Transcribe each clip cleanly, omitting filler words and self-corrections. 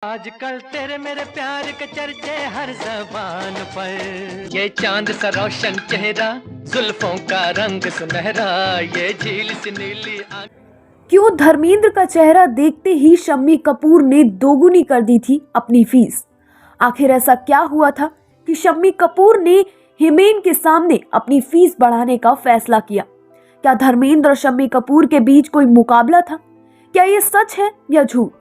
आजकल तेरे मेरे प्यार के चर्चे हर ज़बान पर, ये चांद सा रोशन चेहरा, जुल्फों का रंग सुनहरा, ये झील सी नीली क्यों धर्मेंद्र का चेहरा देखते ही शम्मी कपूर ने दोगुनी कर दी थी अपनी फीस। आखिर ऐसा क्या हुआ था कि शम्मी कपूर ने हिमेन के सामने अपनी फीस बढ़ाने का फैसला किया। क्या धर्मेंद्र और शम्मी कपूर के बीच कोई मुकाबला था? क्या ये सच है या झूठ?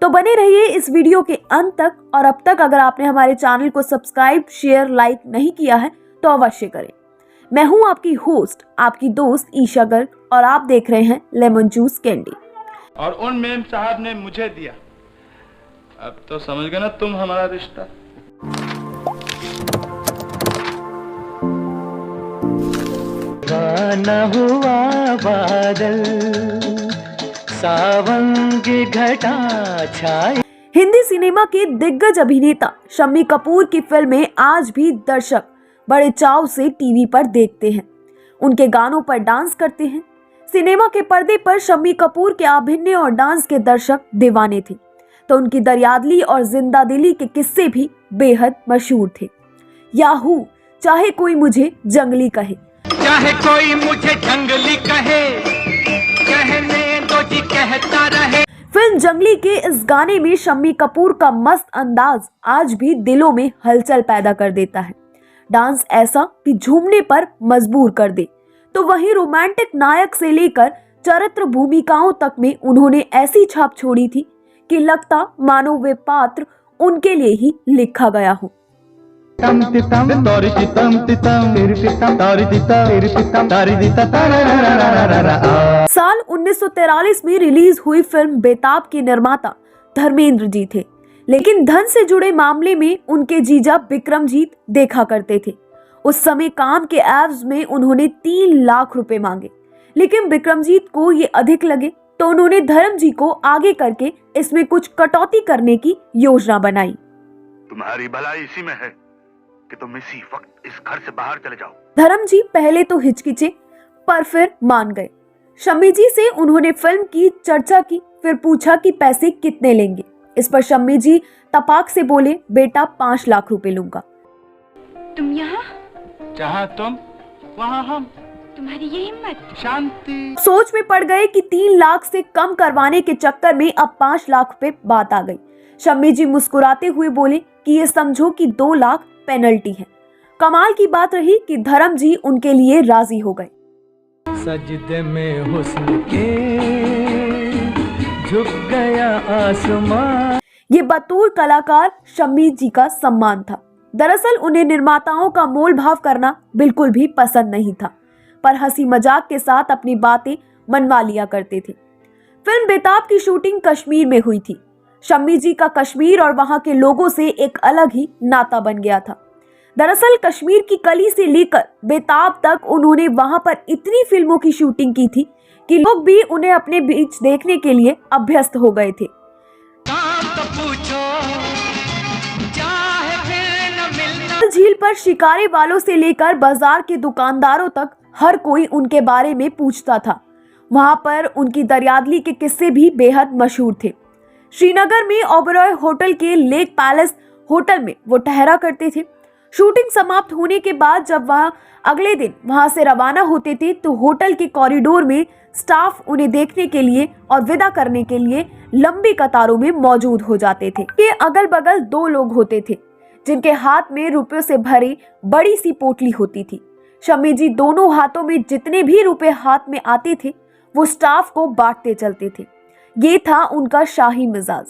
तो बने रहिए इस वीडियो के अंत तक। और अब तक अगर आपने हमारे चैनल को सब्सक्राइब, शेयर, लाइक नहीं किया है तो अवश्य करें। मैं हूं आपकी होस्ट, आपकी दोस्त ईशा गर्ग, और आप देख रहे हैं लेमन जूस कैंडी। और उन मेम साहब ने मुझे दिया। अब तो समझ गए ना तुम हमारा रिश्ता। गाना हुआ बादल, सावन की घटा छाई। हिंदी सिनेमा के दिग्गज अभिनेता शम्मी कपूर की फिल्में आज भी दर्शक बड़े चाव से टीवी पर देखते हैं, उनके गानों पर डांस करते हैं। सिनेमा के पर्दे पर शम्मी कपूर के अभिनय और डांस के दर्शक दीवाने थे, तो उनकी दरियादली और जिंदा दिली के किस्से भी बेहद मशहूर थे। याहू, चाहे कोई मुझे जंगली कहे, चाहे कोई मुझे जंगली कहे, कहने दो जी कहता रहे। फिल्म जंगली के इस गाने में शम्मी कपूर का मस्त अंदाज आज भी दिलों में हलचल पैदा कर देता है। डांस ऐसा कि झूमने पर मजबूर कर दे। तो वहीं रोमांटिक नायक से लेकर चरित्र भूमिकाओं तक में उन्होंने ऐसी छाप छोड़ी थी कि लगता मानो वे पात्र उनके लिए ही लिखा गया हो। साल 1943 में रिलीज हुई फिल्म बेताब के निर्माता धर्मेंद्र जी थे, लेकिन धन से जुड़े मामले में उनके जीजा बिक्रमजीत देखा करते थे। उस समय काम के एवज में उन्होंने 3 लाख रुपए मांगे, लेकिन बिक्रमजीत को ये अधिक लगे, तो उन्होंने धर्म जी को आगे करके इसमें कुछ कटौती करने की योजना बनाई। तुम्हारी भलाई इसी में है कि तुम इसी वक्त इस घर से बाहर चले जाओ। धर्म जी पहले तो हिचकिचे, पर फिर मान गए। शम्मी जी से उन्होंने फिल्म की चर्चा की, फिर पूछा कि पैसे कितने लेंगे। इस पर शम्मी जी तपाक से बोले, बेटा 5 लाख रुपए लूंगा। तुम यहाँ? जहाँ तुम वहाँ हम। तुम्हारी ये हिम्मत? शांति। सोच में पड़ गए कि 3 लाख से कम करवाने के चक्कर में अब 5 लाख पे बात आ गई। शम्मी जी मुस्कुराते हुए बोले कि ये समझो कि 2 लाख पेनल्टी है। कमाल की बात रही कि धर्म जी उनके लिए राजी हो गए। सजदे में हुस्न के झुक गया आसमां। ये बतौर कलाकार शम्मी जी का सम्मान था। दरअसल उन्हें निर्माताओं का मोल भाव करना बिल्कुल भी पसंद नहीं था, पर हंसी मजाक के साथ अपनी बातें मनवा लिया करते थे। फिल्म बेताब की शूटिंग कश्मीर में हुई थी। शम्मी जी का कश्मीर और वहां के लोगों से एक अलग ही नाता बन गया था। दरअसल कश्मीर की कली से लेकर बेताब तक उन्होंने वहां पर इतनी फिल्मों की शूटिंग की थी कि लोग भी उन्हें अपने बीच देखने के लिए अभ्यस्त हो गए थे। तो पूछो, चाहे फिर न मिलना। झील पर शिकारे वालों से लेकर बाजार के दुकानदारों तक हर कोई उनके बारे में पूछता था। वहां पर उनकी दरियादली के किस्से भी बेहद मशहूर थे। श्रीनगर में ओबरॉय होटल के लेक पैलेस होटल में वो ठहरा करते थे। शूटिंग समाप्त होने के बाद जब वह अगले दिन वहां से रवाना होते थे तो होटल के कॉरिडोर में स्टाफ उन्हें देखने के लिए और विदा करने के लिए लंबी कतारों में मौजूद हो जाते थे। ये अगल बगल 2 लोग होते थे जिनके हाथ में रुपयों से भरी बड़ी सी पोटली होती थी। शम्मी जी दोनों हाथों में जितने भी रुपए हाथ में आते थे वो स्टाफ को बांटते चलते थे। ये था उनका शाही मिजाज।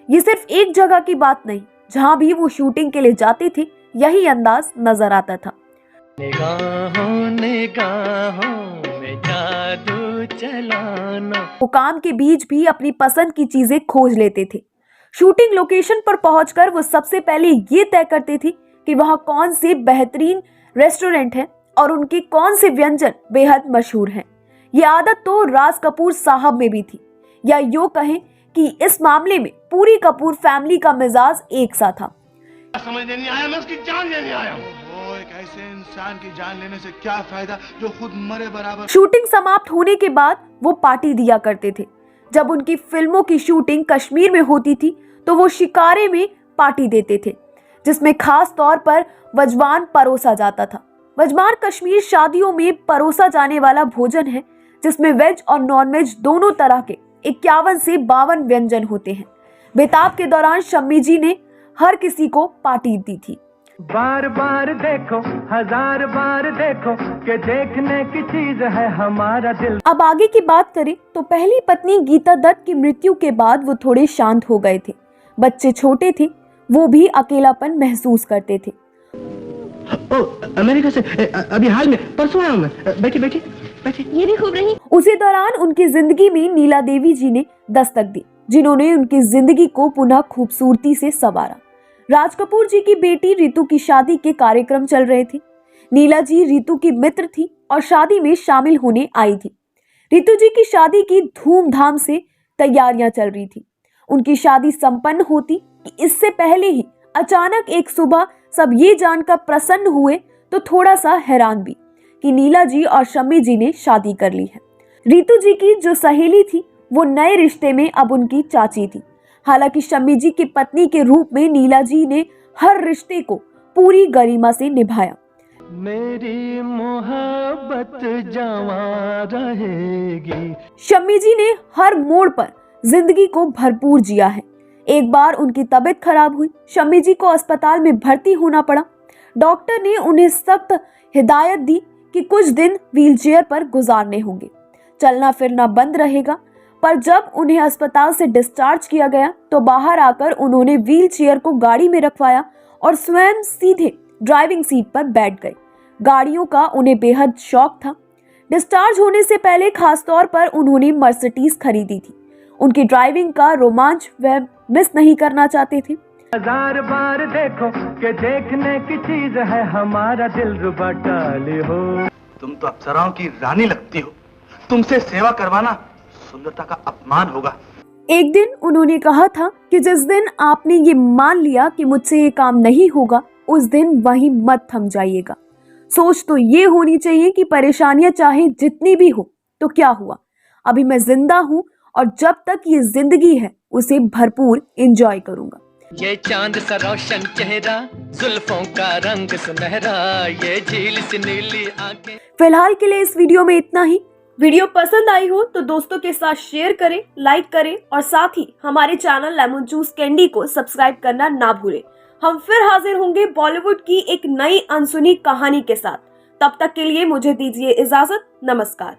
ये सिर्फ एक जगह की बात नहीं, जहां भी वो शूटिंग के लिए जाते थे यही अंदाज नजर आता था। निगाहों निगाहों में जादू चलाना। वो काम के बीच भी अपनी पसंद की चीजें खोज लेते थे। शूटिंग लोकेशन पर पहुंचकर वो सबसे पहले ये तय करते थे कि वहां कौन से बेहतरीन रेस्टोरेंट हैं और उनके कौन से व्यंजन बेहद मशहूर हैं। ये आदत तो राज कपूर साहब में भी थी, या यूं कहें कि इस मामले में पूरी कपूर फैमिली का मिजाज एक सा था। समझने नहीं आया, मैं उसकी जान लेने आया हूँ। वो एक ऐसे इंसान की जान लेने से क्या फायदा जो खुद मरे बराबर। शूटिंग समाप्त होने के बाद वो पार्टी दिया करते थे। जब उनकी फिल्मों की शूटिंग कश्मीर में होती थी तो वो शिकारे में पार्टी देते थे, जिसमें खास तौर पर वजवान परोसा जाता था। वजवान कश्मीर शादियों में परोसा जाने वाला भोजन है, जिसमें वेज और नॉन वेज दोनों तरह के 51 से 52 व्यंजन होते हैं। बेताब के दौरान शम्मी जी ने हर किसी को पार्टी दी थी। बार बार देखो, हजार बार देखो, कि देखने की चीज है हमारा दिल। अब आगे की बात करें तो पहली पत्नी गीता दत्त की मृत्यु के बाद वो थोड़े शांत हो गए थे। बच्चे छोटे थे, वो भी अकेलापन महसूस करते थे। अमेरिका से अभी हाल में परसों आया हूं मैं। बैठिए बैठिए बैठिए। ये भी खूब रही। उसी दौरान उनकी जिंदगी में नीला देवी जी ने दस्तक दी, जिन्होंने उनकी जिंदगी को पुनः खूबसूरती से संवारा। राज कपूर जी की बेटी रितु की शादी के कार्यक्रम चल रहे थे। नीला जी रितु की मित्र थी और शादी में शामिल होने आई थी। रितु जी की शादी की धूमधाम से तैयारियां चल रही थी। उनकी शादी संपन्न होती कि इससे पहले ही अचानक एक सुबह सब ये जानकर प्रसन्न हुए तो थोड़ा सा हैरान भी कि नीला जी और शम्मी जी ने शादी कर ली है। रितु जी की जो सहेली थी वो नए रिश्ते में अब उनकी चाची थी। हालांकि शम्मी जी की पत्नी के रूप में नीला जी ने हर रिश्ते को पूरी गरिमा से निभाया। मेरी मोहब्बत जवां रहेगी। शम्मी जी ने हर मोड़ पर जिंदगी को भरपूर जिया है। एक बार उनकी तबीयत खराब हुई, शम्मी जी को अस्पताल में भर्ती होना पड़ा। डॉक्टर ने उन्हें सख्त हिदायत दी कि कुछ दिन व्हीलचेयर पर गुजारने होंगे, चलना फिरना बंद रहेगा। पर जब उन्हें अस्पताल से डिस्चार्ज किया गया तो बाहर आकर उन्होंने व्हीलचेयर को गाड़ी में रखवाया और स्वयं सीधे ड्राइविंग सीट पर बैठ गए। गाड़ियों का उन्हें बेहद शौक था। डिस्चार्ज होने से पहले खास तौर पर उन्होंने मर्सिडीज खरीदी थी। उनकी ड्राइविंग का रोमांच वह मिस नहीं करना चाहते थे। हजार बार देखो, कि देखने की चीज है हमारा दिल रुबा डाले हो। तुम तो अप्सराओं की रानी लगती हो। तुमसे सेवा करवाना सुंदरता का अपमान होगा। एक दिन उन्होंने कहा था कि जिस दिन आपने ये मान लिया कि मुझसे ये काम नहीं होगा, उस दिन वहीं मत थम जाइएगा। सोच तो ये होनी चाहिए कि परेशानियां चाहे जितनी भी हो तो क्या हुआ, अभी मैं जिंदा हूँ और जब तक ये जिंदगी है उसे भरपूर एंजॉय करूंगा। ये चांद सा रोशन चेहरा, जुल्फों का रंग सुनहरा, ये झील सी नीली आंखें। फिलहाल के लिए इस वीडियो में इतना ही। वीडियो पसंद आई हो तो दोस्तों के साथ शेयर करें, लाइक करें और साथ ही हमारे चैनल लेमन जूस कैंडी को सब्सक्राइब करना ना भूलें। हम फिर हाजिर होंगे बॉलीवुड की एक नई अनसुनी कहानी के साथ। तब तक के लिए मुझे दीजिए इजाजत। नमस्कार।